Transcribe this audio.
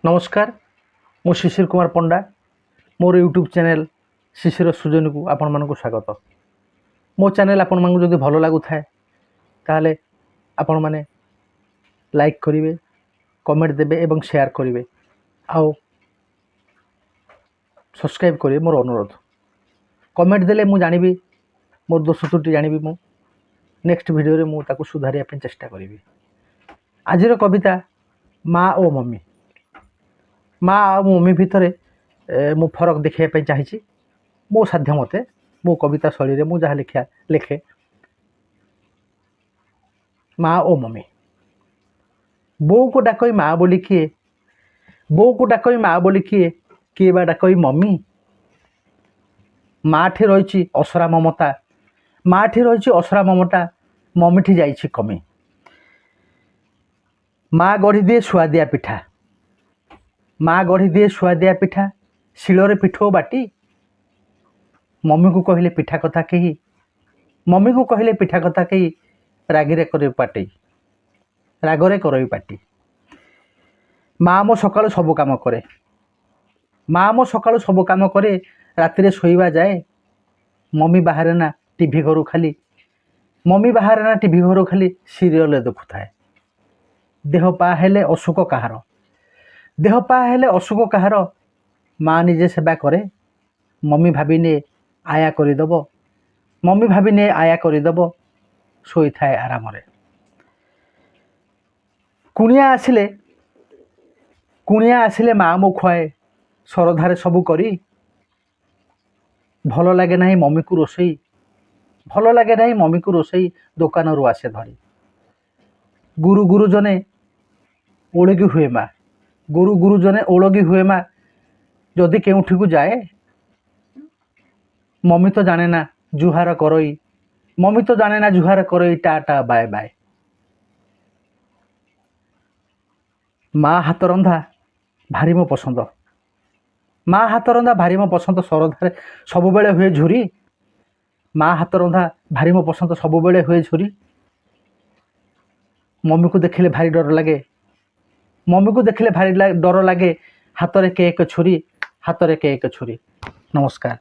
नमस्कार मु शिशिर कुमार पंडा मोर YouTube channel शिशिर सुजन को आपण मानक स्वागत। मो चैनल आपण मानक जदि भल लगु थाए ताहले आपण माने लाइक करिवे, कमेंट देबे एवं शेयर करिवे आउ सब्सक्राइब करिवे। मोर अनुरोध कमेंट देले मु जानिबी मोर दोष त्रुटि जानिबी। मु नेक्स्ट वीडियो रे मु ताकू सुधारिया पे चेष्टा करिवे। आजिर कविता माँ ओ मम्मी। माँ आ मम्मी भितर मु फरक देखा चाहिए मो साध्य मते मो कविता शैली रे मु जहाँ लिखे माँ ओ मम्मी। बो को डाकई माँ बोली किए, बो को डाकई माँ बोली किए, किए बा डाकई मम्मी। माँ ठी रही असरा ममता, माँ ठी रही असरा ममता, मम्मी ठी जाइछि कमी। माँ गढ़ी दिए सुआदिया पिठा, माँ गढ़ी दिए सुआदिया पिठा, शिଳରେ पिठो बाटी। मम्मी को कहले पिठा कथा कही, मम्मी को कहले पिठा कथा कही, रागिरे करे पाटी, रागरे करई पाटी। माँ मो सकाळु सब काम करे, माँ मो सकाळु सब काम करे, रातिरे शोइबा जाए। मम्मी बाहर ना टीवी घरु खाली, मम्मी बाहर ना टीवी घरु खाली सीरियल देखु थाए। देह पा हेले असुख काहार, देह पा हेले असुख काहार, माँ निजे सेवा करे। मम्मी भाविने आया करदेव, मम्मी भाविने आया करदेव, शोई थाए आराम रे। कुणिया आसिले माँ मो खुआए सरधारे सबू करी। भल लगे नहीं मम्मी को रोसई, भल लगे नहीं मम्मी को रोसई, दुकान रू आसे धरी। गुरु गुरुजने ओळगी हुए माँ, गुरु गुरुजने ओळगी हुए माँ। जदि केउठी को जाए मम्मी तो जाने ना जुहार करई, मम्मी तो जाने ना जुहार करई, टाटा बाय बाय। माँ हाथ रंधा भारी मो पसंद, माँ हाथ रंधा भारी मो पसंद, सरधारे सब बेले हुए झुरी। माँ हाथ रंधा भारी मो पसंद, सब बेले हुए झुरी। मम्मी को देखिले भारी डर लगे, मम्मी को देखिले भारी डर लगे। हाथ रे केक छुरी, हाथ रे केक छुरी। नमस्कार।